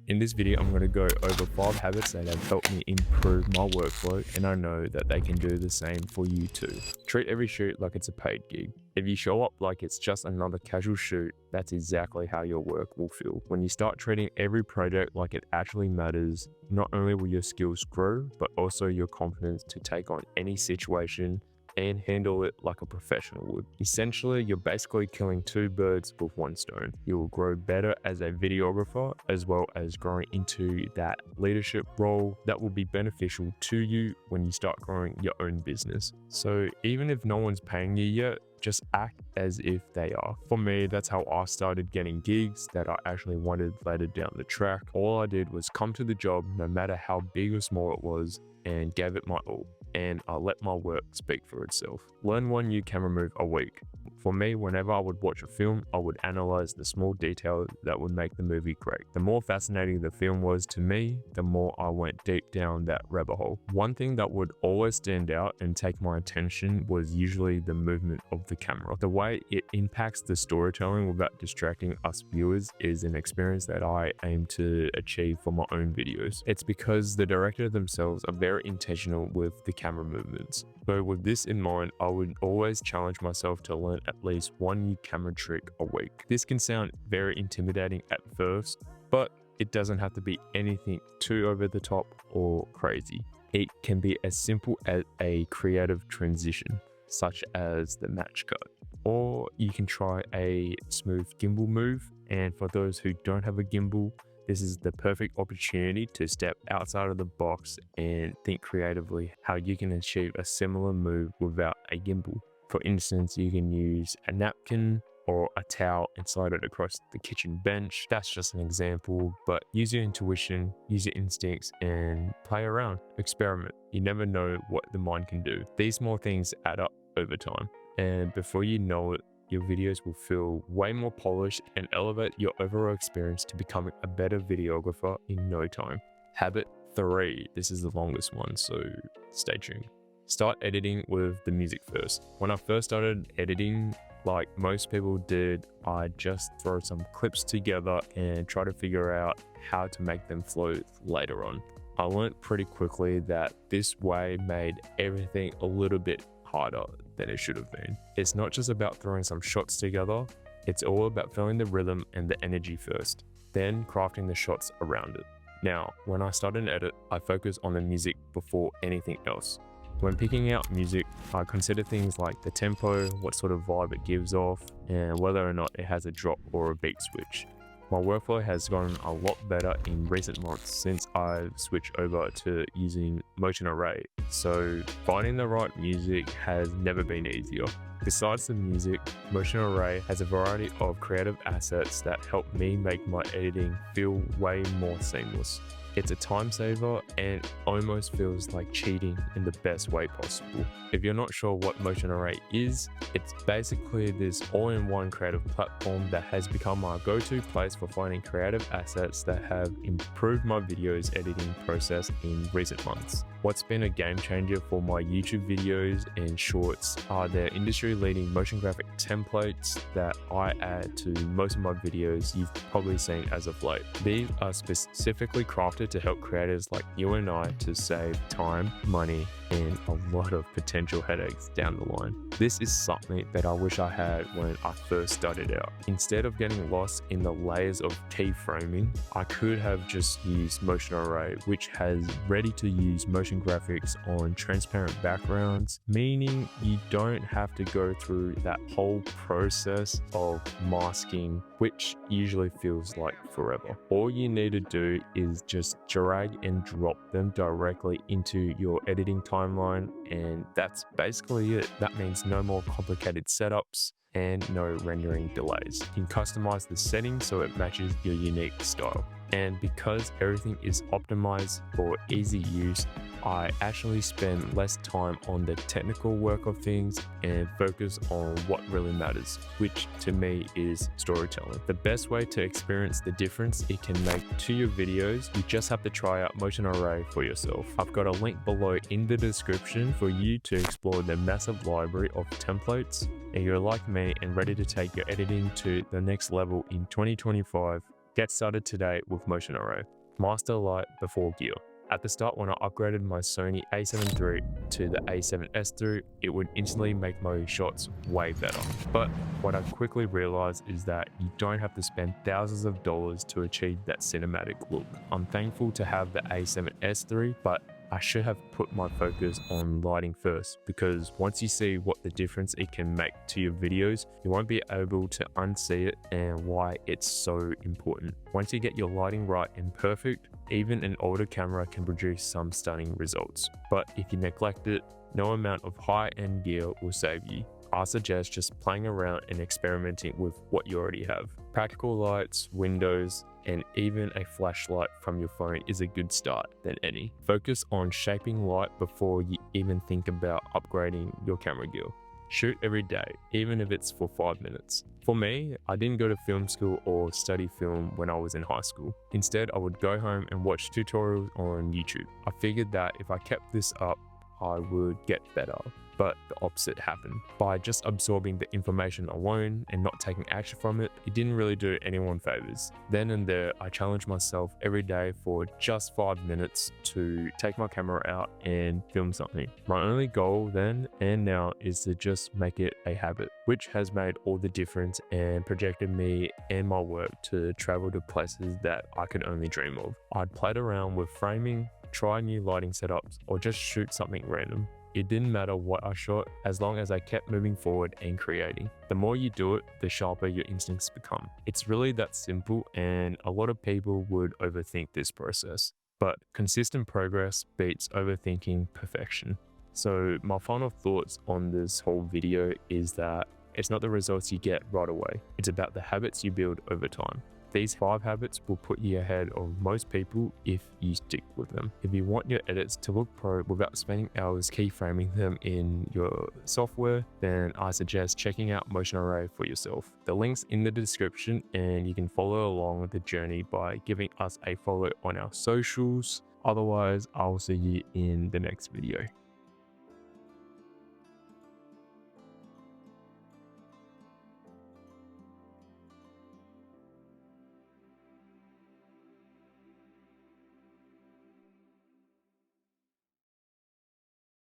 In this video, I'm going to go over 5 habits that have helped me improve my workflow, and I know that they can do the same for you too. Treat every shoot like it's a paid gig. If you show up like it's just another casual shoot, that's exactly how your work will feel. When you start treating every project like it actually matters, not only will your skills grow, but also your confidence to take on any situation and handle it like a professional would. Essentially, you're basically killing 2 birds with 1 stone. You will grow better as a videographer, as well as growing into that leadership role that will be beneficial to you when you start growing your own business. So even if no one's paying you yet, just act as if they are. For me, that's how I started getting gigs that I actually wanted later down the track. All I did was come to the job, no matter how big or small it was, and gave it my all. And I let my work speak for itself. Learn 1 new camera move a week. For me, whenever I would watch a film, I would analyze the small details that would make the movie great. The more fascinating the film was to me, the more I went deep down that rabbit hole. One thing that would always stand out and take my attention was usually the movement of the camera. The way it impacts the storytelling without distracting us viewers is an experience that I aim to achieve for my own videos. It's because the director themselves are very intentional with the camera movements. So with this in mind, I would always challenge myself to learn at least 1 new camera trick a week. This can sound very intimidating at first, but it doesn't have to be anything too over the top or crazy. It can be as simple as a creative transition, such as the match cut. Or you can try a smooth gimbal move, and for those who don't have a gimbal, this is the perfect opportunity to step outside of the box and think creatively how you can achieve a similar move without a gimbal. For instance, you can use a napkin or a towel and slide it across the kitchen bench. That's just an example, but use your intuition, use your instincts, and play around, experiment. You never know what the mind can do. These small things add up over time, and before you know it, your videos will feel way more polished and elevate your overall experience to becoming a better videographer in no time. Habit 3. This is the longest one, so stay tuned. Start editing with the music first. When I first started editing, like most people did, I just throw some clips together and try to figure out how to make them flow later on. I learned pretty quickly that this way made everything a little bit harder than it should have been. It's not just about throwing some shots together, it's all about feeling the rhythm and the energy first, then crafting the shots around it. Now, when I start an edit, I focus on the music before anything else. When picking out music, I consider things like the tempo, what sort of vibe it gives off, and whether or not it has a drop or a beat switch. My workflow has gotten a lot better in recent months since I've switched over to using MotionArray, so finding the right music has never been easier. Besides the music, MotionArray has a variety of creative assets that help me make my editing feel way more seamless. It's a time saver and almost feels like cheating in the best way possible. If you're not sure what MotionArray is, it's basically this all-in-one creative platform that has become my go-to place for finding creative assets that have improved my videos editing process in recent months. What's been a game changer for my YouTube videos and shorts are their industry-leading motion graphic templates that I add to most of my videos you've probably seen as of late. These are specifically crafted to help creators like you and I to save time, money, and a lot of potential headaches down the line. This is something that I wish I had when I first started out. Instead of getting lost in the layers of keyframing, I could have just used MotionArray, which has ready-to-use motion graphics on transparent backgrounds, meaning you don't have to go through that whole process of masking, which usually feels like forever. All you need to do is just drag and drop them directly into your editing timeline, and that's basically it. That means no more complicated setups and no rendering delays. You can customize the settings so it matches your unique style. And because everything is optimized for easy use, I actually spend less time on the technical work of things and focus on what really matters, which to me is storytelling. The best way to experience the difference it can make to your videos, you just have to try out MotionArray for yourself. I've got a link below in the description for you to explore the massive library of templates. If you're like me and ready to take your editing to the next level in 2025, Get started today with MotionArray. Master light before gear. At the start, when I upgraded my Sony a7 III to the a7S III, it would instantly make my shots way better. But what I quickly realized is that you don't have to spend thousands of dollars to achieve that cinematic look. I'm thankful to have the a7S III, but I should have put my focus on lighting first, because once you see what the difference it can make to your videos, you won't be able to unsee it and why it's so important. Once you get your lighting right and perfect, even an older camera can produce some stunning results. But if you neglect it, no amount of high-end gear will save you. I suggest just playing around and experimenting with what you already have. Practical lights, windows, and even a flashlight from your phone is a good start than any. Focus on shaping light before you even think about upgrading your camera gear. Shoot every day, even if it's for 5 minutes. For me, I didn't go to film school or study film when I was in high school. Instead, I would go home and watch tutorials on YouTube. I figured that if I kept this up, I would get better. But the opposite happened. By just absorbing the information alone and not taking action from it, it didn't really do anyone favors. Then and there, I challenged myself every day for just 5 minutes to take my camera out and film something. My only goal then and now is to just make it a habit, which has made all the difference and projected me and my work to travel to places that I could only dream of. I'd played around with framing, try new lighting setups, or just shoot something random. It didn't matter what I shot as long as I kept moving forward and creating. The more you do it, the sharper your instincts become. It's really that simple, and a lot of people would overthink this process. But consistent progress beats overthinking perfection. So my final thoughts on this whole video is that it's not the results you get right away. It's about the habits you build over time. These 5 habits will put you ahead of most people if you stick with them. If you want your edits to look pro without spending hours keyframing them in your software, then I suggest checking out MotionArray for yourself. The link's in the description, and you can follow along the journey by giving us a follow on our socials. Otherwise, I'll see you in the next video.